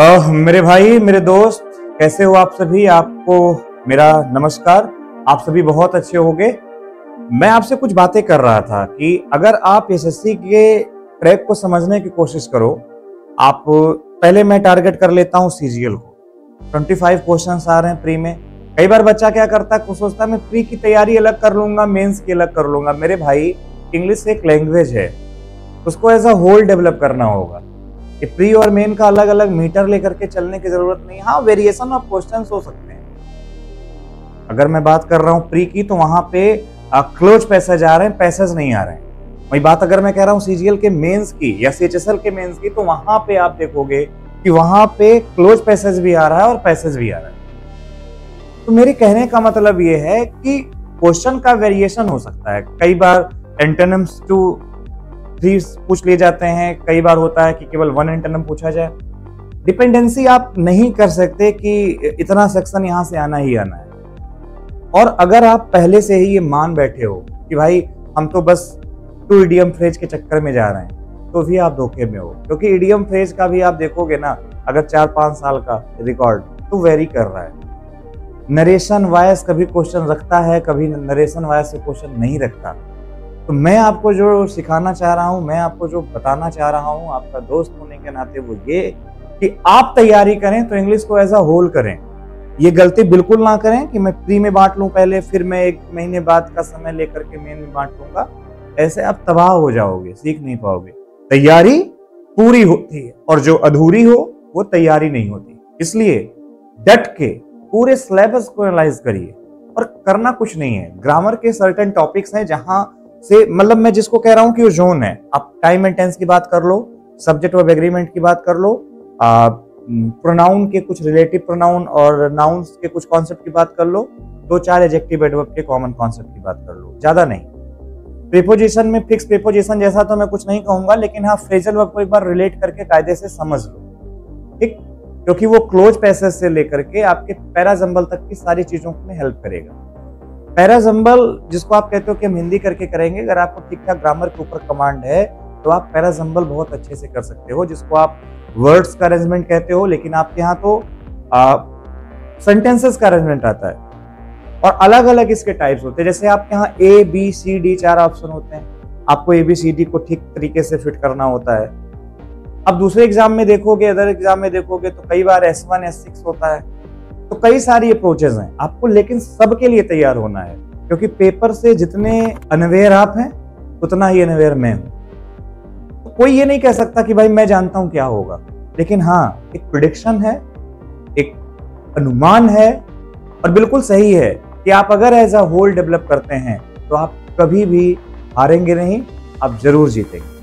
मेरे भाई, मेरे दोस्त, कैसे हो आप सभी? आपको मेरा नमस्कार। आप सभी बहुत अच्छे होंगे। मैं आपसे कुछ बातें कर रहा था कि अगर आप एसएससी के ट्रैक को समझने की कोशिश करो, आप पहले मैं टारगेट कर लेता हूँ सीजीएल को। 25 क्वेश्चंस आ रहे हैं प्री में। कई बार बच्चा क्या करता है, कुछ सोचता है मैं प्री की तैयारी अलग कर लूंगा, मेंस की अलग कर लूंगा। मेरे भाई, इंग्लिश एक लैंग्वेज है, उसको एज अ होल डेवलप करना होगा। कि प्री और मेन का अलग अलग मीटर लेकर के चलने की जरूरत नहीं। हाँ, वेरिएशन ऑफ क्वेश्चंस हो सकते हैं। अगर मैं बात कर रहा हूँ प्री की, तो वहां पे क्लोज पैसेज आ रहे हैं, पैसेज नहीं आ रहे हैं। वही बात अगर मैं कह रहा हूँ सीजीएल के मेंस की या सीएचएसएल के मेंस की, तो वहां पे आप देखोगे कि वहां पे क्लोज पैसेज भी आ रहा है और पैसेज भी आ रहा है। तो मेरे कहने का मतलब ये है कि क्वेश्चन का वेरिएशन हो सकता है। कई बार एंटोनिम्स टू पूछ लिए जाते हैं, कई बार होता है कि केवल वन एंटोनिम पूछा जाए। डिपेंडेंसी आप नहीं कर सकते कि इतना सेक्शन यहां से आना ही आना है। और अगर आप पहले से ही ये मान बैठे हो कि भाई हम तो बस टू इडियम फ्रेज के चक्कर में जा रहे हैं, तो भी आप धोखे में हो। क्योंकि इडियम फ्रेज का भी आप देखोगे ना, अगर 4-5 साल का रिकॉर्ड, तो वेरी कर रहा है। नरेशन वायस कभी क्वेश्चन रखता है, कभी नरेशन वायस से क्वेश्चन नहीं रखता। तो मैं आपको जो सिखाना चाह रहा हूं, मैं आपको जो बताना चाह रहा हूं, आपका दोस्त होने के नाते, वो ये कि आप तैयारी करें तो इंग्लिश को एज अ होल करें। ये गलती बिल्कुल ना करें कि मैं प्री में बांट लूं पहले, फिर मैं 1 महीने बाद का समय लेकर के मेन में बांट लूंगा। ऐसे आप तबाह हो जाओगे, सीख नहीं पाओगे। तैयारी पूरी होती है और जो अधूरी हो वो तैयारी नहीं होती। इसलिए डट के पूरे सिलेबस को एनालाइज करिए। और करना कुछ नहीं है। ग्रामर के सर्टेन टॉपिक्स हैं जहां से, मतलब मैं जिसको कह रहा हूं कि वो जोन है। आप टाइम एंड टेंस की बात कर लो, सब्जेक्ट वर्ब एग्रीमेंट की बात कर लो, प्रोनाउन के कुछ रिलेटिव प्रोनाउन और नाउन्स के कुछ कॉन्सेप्ट की बात कर लो, 2-4 एडजेक्टिव एडवर्ब के कॉमन कॉन्सेप्ट की बात कर लो, ज्यादा नहीं। प्रीपोजिशन में फिक्स प्रीपोजिशन जैसा तो मैं कुछ नहीं कहूंगा, लेकिन हाँ, फ्रेजल वर्ब को एक बार रिलेट करके कायदे से समझ लो, ठीक? क्योंकि वो क्लोज पैसेज से लेकर के आपके पैराजंबल तक की सारी चीजों में हेल्प करेगा। पैराजंबल जिसको आप कहते हो कि हम हिंदी करके करेंगे, अगर आपको ठीक ठाक ग्रामर के ऊपर कमांड है तो आप पैराजंबल बहुत अच्छे से कर सकते हो, जिसको आप वर्ड्स का अरेंजमेंट कहते हो, लेकिन आपके यहाँ तो सेंटेंसेस का अरेंजमेंट आता है। और अलग अलग इसके टाइप्स होते हैं। जैसे आपके यहाँ A, B, C, D 4 option होते हैं, आपको ABCD को ठीक तरीके से फिट करना होता है। अब दूसरे एग्जाम में देखोगे, अदर एग्जाम में देखोगे, तो कई बार S1, S6 होता है। तो कई सारी अप्रोचेज हैं आपको, लेकिन सबके लिए तैयार होना है। क्योंकि पेपर से जितने अनअवेयर आप हैं, उतना ही अनअवेयर मैं हूं। तो कोई ये नहीं कह सकता कि भाई मैं जानता हूं क्या होगा, लेकिन हाँ, एक प्रेडिक्शन है, एक अनुमान है, और बिल्कुल सही है कि आप अगर एज अ होल डेवलप करते हैं तो आप कभी भी हारेंगे नहीं, आप जरूर जीतेंगे।